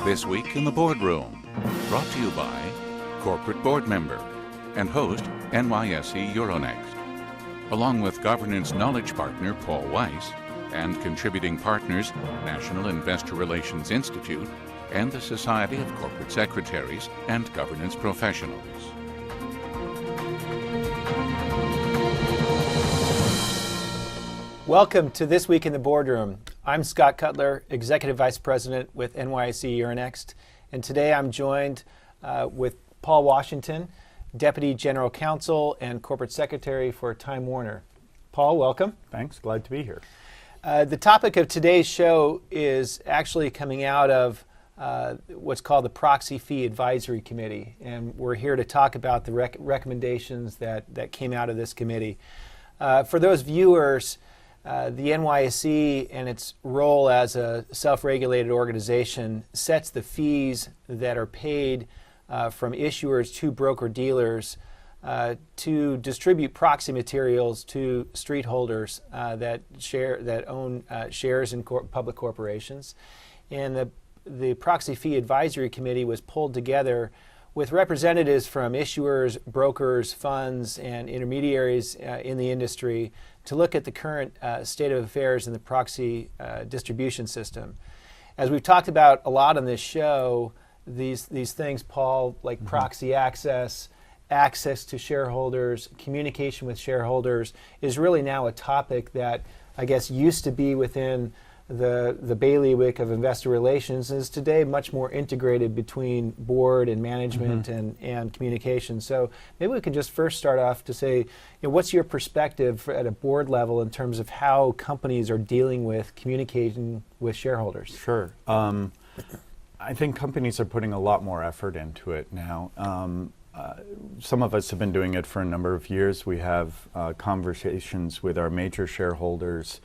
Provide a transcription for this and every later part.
This Week in the Boardroom, brought to you by corporate board member and host NYSE Euronext, along with governance knowledge partner Paul Weiss and contributing partners National Investor Relations Institute and the Society of Corporate Secretaries and Governance Professionals. Welcome to This Week in the Boardroom. I'm Scott Cutler, Executive Vice President with NYSE Euronext, and today I'm joined with Paul Washington, Deputy General Counsel and Corporate Secretary for Time Warner. Paul, welcome. Thanks, glad to be here. The topic of today's show is actually coming out of what's called the Proxy Fee Advisory Committee, and we're here to talk about the recommendations that came out of this committee. For those viewers, the NYSE and its role as a self-regulated organization sets the fees that are paid from issuers to broker-dealers to distribute proxy materials to street holders that own shares in public corporations. And the Proxy Fee Advisory Committee was pulled together with representatives from issuers, brokers, funds, and intermediaries in the industry to look at the current state of affairs in the proxy distribution system. As we've talked about a lot on this show, these things, Paul, like proxy access to shareholders, communication with shareholders, is really now a topic that I guess used to be within the bailiwick of investor relations, is today much more integrated between board and management and communication. So maybe we can just first start off to say, what's your perspective at a board level in terms of how companies are dealing with communicating with shareholders? Sure. I think companies are putting a lot more effort into it now. Some of us have been doing it for a number of years. We have conversations with our major shareholders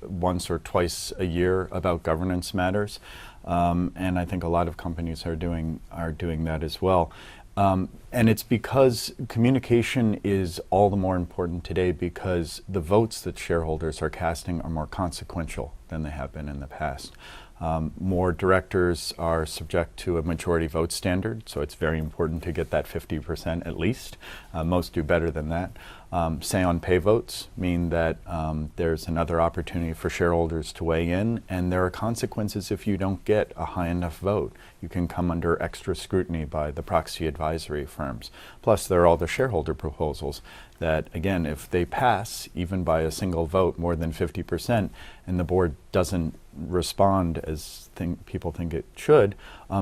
once or twice a year about governance matters, and I think a lot of companies are doing that as well. And it's because communication is all the more important today because the votes that shareholders are casting are more consequential than they have been in the past. More directors are subject to a majority vote standard, so it's very important to get that 50% at least. Most do better than that. Say-on-pay votes mean that there's another opportunity for shareholders to weigh in, and there are consequences if you don't get a high enough vote. You can come under extra scrutiny by the proxy advisory firms. Plus, there are all the shareholder proposals that, again, if they pass, even by a single vote, more than 50%, and the board doesn't respond as people think it should,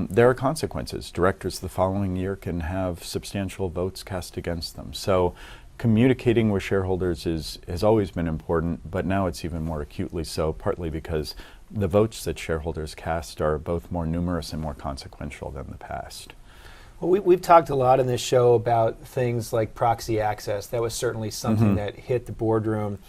there are consequences. Directors the following year can have substantial votes cast against them. So communicating with shareholders has always been important, but now it's even more acutely so, partly because the votes that shareholders cast are both more numerous and more consequential than the past. Well, we've talked a lot in this show about things like proxy access. That was certainly something that hit the boardroom.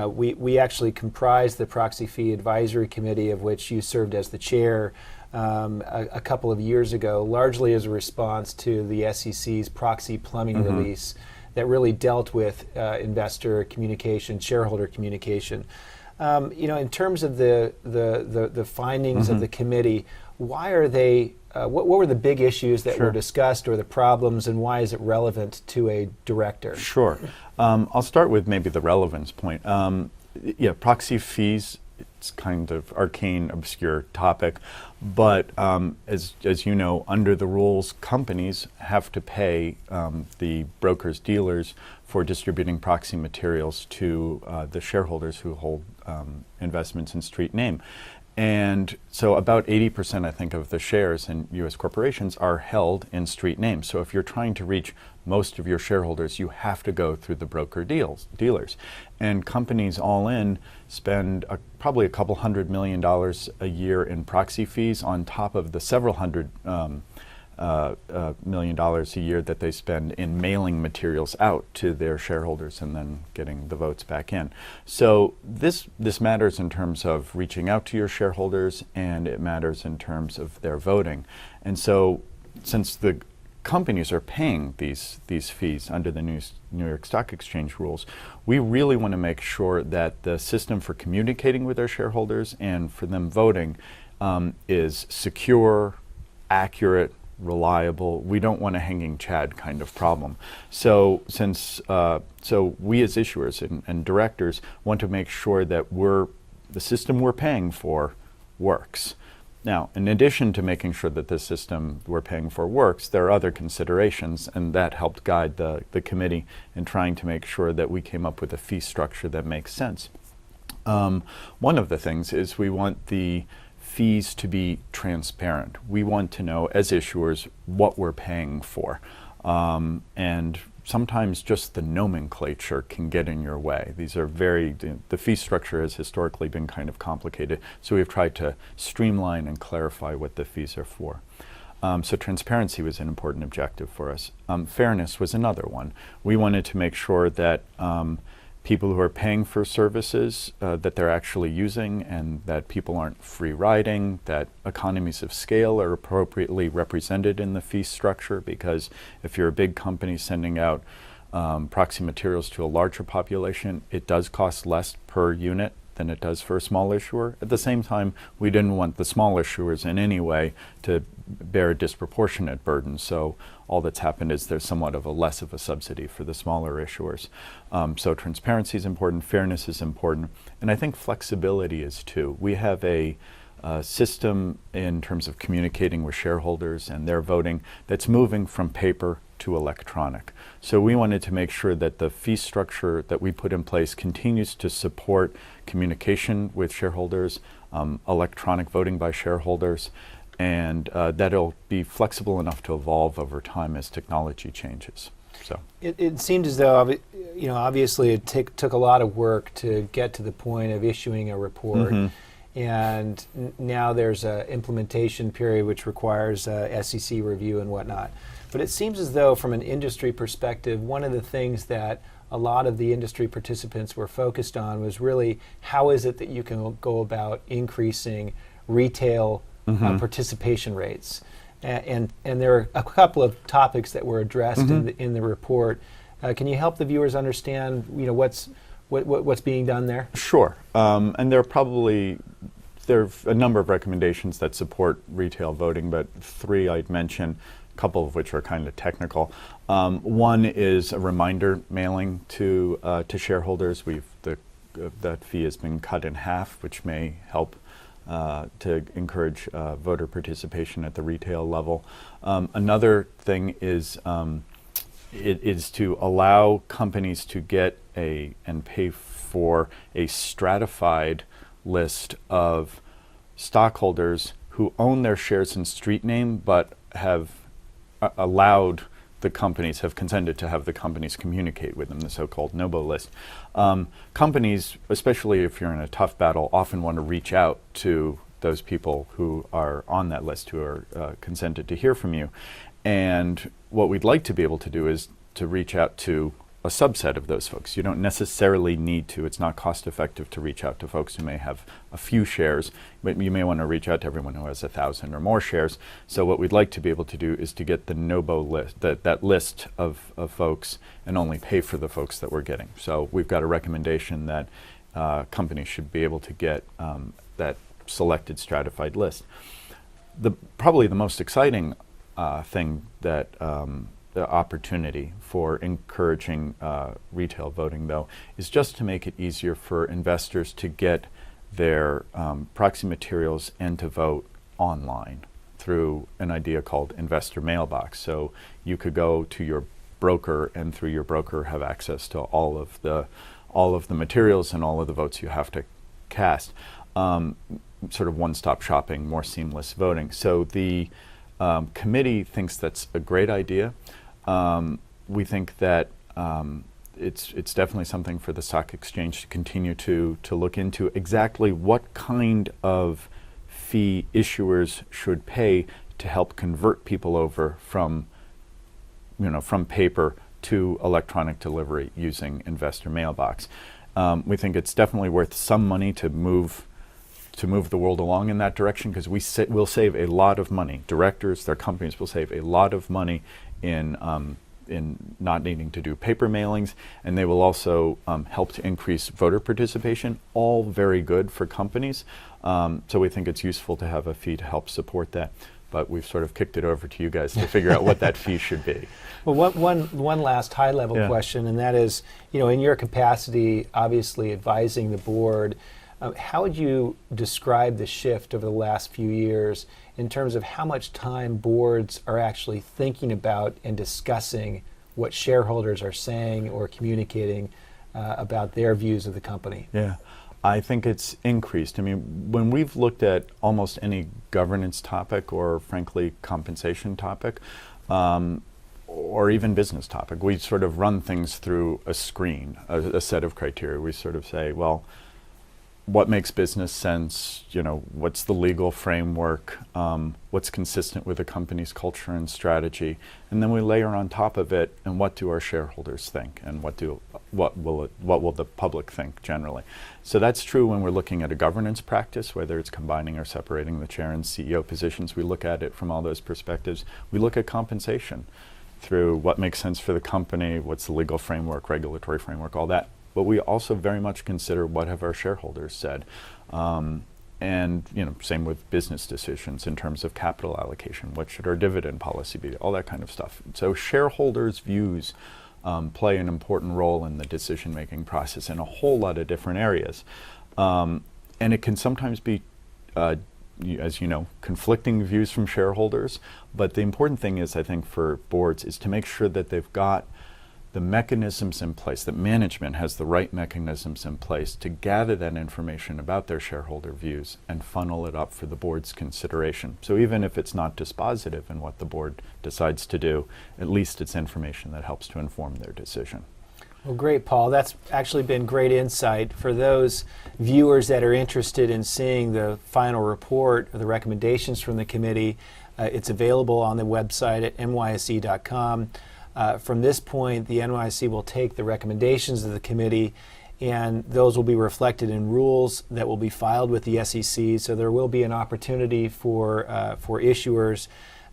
We actually comprised the Proxy Fee Advisory Committee, of which you served as the chair a couple of years ago, largely as a response to the SEC's proxy plumbing release that really dealt with investor communication, shareholder communication. In terms of the findings of the committee, why are they? What were the big issues that were discussed, or the problems, and why is it relevant to a director? Sure. I'll start with maybe the relevance point. Proxy fees, it's kind of arcane, obscure topic, but as you know, under the rules, companies have to pay the brokers, dealers for distributing proxy materials to the shareholders who hold investments in street name. And so about 80%, I think, of the shares in U.S. corporations are held in street name. So if you're trying to reach most of your shareholders, you have to go through the broker dealers. And companies all in spend probably a couple $100 million a year in proxy fees on top of the several hundred $1 million a year that they spend in mailing materials out to their shareholders and then getting the votes back in. So this matters in terms of reaching out to your shareholders, and it matters in terms of their voting. And so since the companies are paying these fees under the New York Stock Exchange rules, we really want to make sure that the system for communicating with our shareholders and for them voting is secure, accurate, reliable. We don't want a hanging chad kind of problem. So so we as issuers and directors want to make sure that the system we're paying for works. Now, in addition to making sure that the system we're paying for works, there are other considerations, and that helped guide the committee in trying to make sure that we came up with a fee structure that makes sense. One of the things is we want the fees to be transparent. We want to know, as issuers, what we're paying for. And sometimes just the nomenclature can get in your way. These are the fee structure has historically been kind of complicated, so we've tried to streamline and clarify what the fees are for. So transparency was an important objective for us. Fairness was another one. We wanted to make sure that people who are paying for services that they're actually using, and that people aren't free riding, that economies of scale are appropriately represented in the fee structure, because if you're a big company sending out proxy materials to a larger population, it does cost less per unit than it does for a small issuer. At the same time, we didn't want the small issuers in any way to bear a disproportionate burden. So all that's happened is there's somewhat of a less of a subsidy for the smaller issuers. So transparency is important, fairness is important, and I think flexibility is too. We have a system in terms of communicating with shareholders and their voting that's moving from paper to electronic. So we wanted to make sure that the fee structure that we put in place continues to support communication with shareholders, electronic voting by shareholders, and that it'll be flexible enough to evolve over time as technology changes. So it seemed as though, obviously it took a lot of work to get to the point of issuing a report. And now there's an implementation period which requires SEC review and whatnot. But it seems as though, from an industry perspective, one of the things that a lot of the industry participants were focused on was really how is it that you can go about increasing retail participation rates. And there are a couple of topics that were addressed in the report. Can you help the viewers understand, what's being done there? Sure. And there are a number of recommendations that support retail voting, but three I'd mention, a couple of which are kind of technical. One is a reminder mailing to shareholders. That fee has been cut in half, which may help to encourage voter participation at the retail level. Another thing is to allow companies to get and pay for a stratified list of stockholders who own their shares in street name but have consented to have the companies communicate with them, the so-called NOBO list. Companies, especially if you're in a tough battle, often want to reach out to those people who are on that list, who are consented to hear from you. And what we'd like to be able to do is to reach out to a subset of those folks. You don't necessarily need to. It's not cost effective to reach out to folks who may have a few shares, but you may want to reach out to everyone who has 1,000 or more shares. So what we'd like to be able to do is to get the NOBO list, that list of folks, and only pay for the folks that we're getting. So we've got a recommendation that companies should be able to get that selected stratified list. Probably the most exciting thing that the opportunity for encouraging retail voting, though, is just to make it easier for investors to get their proxy materials and to vote online through an idea called investor mailbox. So you could go to your broker, and through your broker have access to all of the materials and all of the votes you have to cast. Sort of one-stop shopping, more seamless voting. So the committee thinks that's a great idea. We think that it's definitely something for the stock exchange to continue to look into exactly what kind of fee issuers should pay to help convert people over from paper to electronic delivery using investor mailbox. We think it's definitely worth some money to move the world along in that direction, because we'll save a lot of money. Directors, their companies will save a lot of money in in not needing to do paper mailings, and they will also help to increase voter participation, all very good for companies. So we think it's useful to have a fee to help support that. But we've sort of kicked it over to you guys to figure out what that fee should be. Well, one last high-level question, and that is, in your capacity, obviously advising the board, how would you describe the shift over the last few years in terms of how much time boards are actually thinking about and discussing what shareholders are saying or communicating about their views of the company? Yeah. I think it's increased. I mean, when we've looked at almost any governance topic or, frankly, compensation topic, or even business topic, we sort of run things through a screen, a set of criteria. We sort of say, well, what makes business sense? What's the legal framework? What's consistent with the company's culture and strategy? And then we layer on top of it, and what do our shareholders think, and what will the public think generally? So that's true when we're looking at a governance practice, whether it's combining or separating the chair and CEO positions. We look at it from all those perspectives. We look at compensation through what makes sense for the company, what's the legal framework, regulatory framework, all that. But we also very much consider what have our shareholders said. And same with business decisions in terms of capital allocation. What should our dividend policy be? All that kind of stuff. So shareholders' views play an important role in the decision-making process in a whole lot of different areas. And it can sometimes be, as you know, conflicting views from shareholders. But the important thing is, I think, for boards is to make sure that they've got the mechanisms in place, that management has the right mechanisms in place to gather that information about their shareholder views and funnel it up for the board's consideration. So even if it's not dispositive in what the board decides to do, at least it's information that helps to inform their decision. Well, great, Paul. That's actually been great insight. For those viewers that are interested in seeing the final report or the recommendations from the committee, it's available on the website at nyse.com. From this point, the NYSE will take the recommendations of the committee, and those will be reflected in rules that will be filed with the SEC. So there will be an opportunity for issuers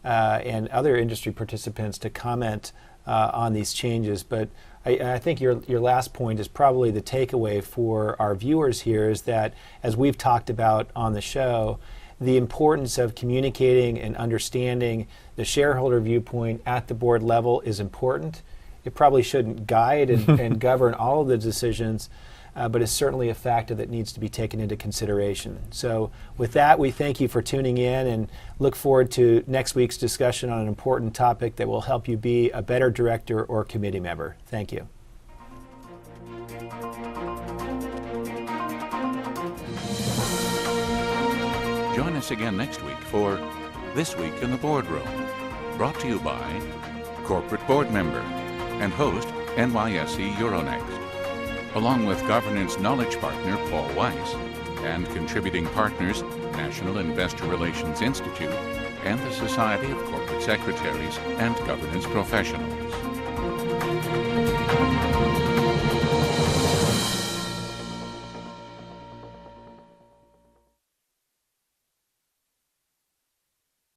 and other industry participants to comment on these changes. But I think your last point is probably the takeaway for our viewers here, is that, as we've talked about on the show, the importance of communicating and understanding the shareholder viewpoint at the board level is important. It probably shouldn't guide and govern all of the decisions, but it's certainly a factor that needs to be taken into consideration. So with that, we thank you for tuning in and look forward to next week's discussion on an important topic that will help you be a better director or committee member. Thank you. Join us again next week for This Week in the Boardroom, brought to you by corporate board member and host NYSE Euronext, along with governance knowledge partner Paul Weiss and contributing partners National Investor Relations Institute and the Society of Corporate Secretaries and Governance Professionals.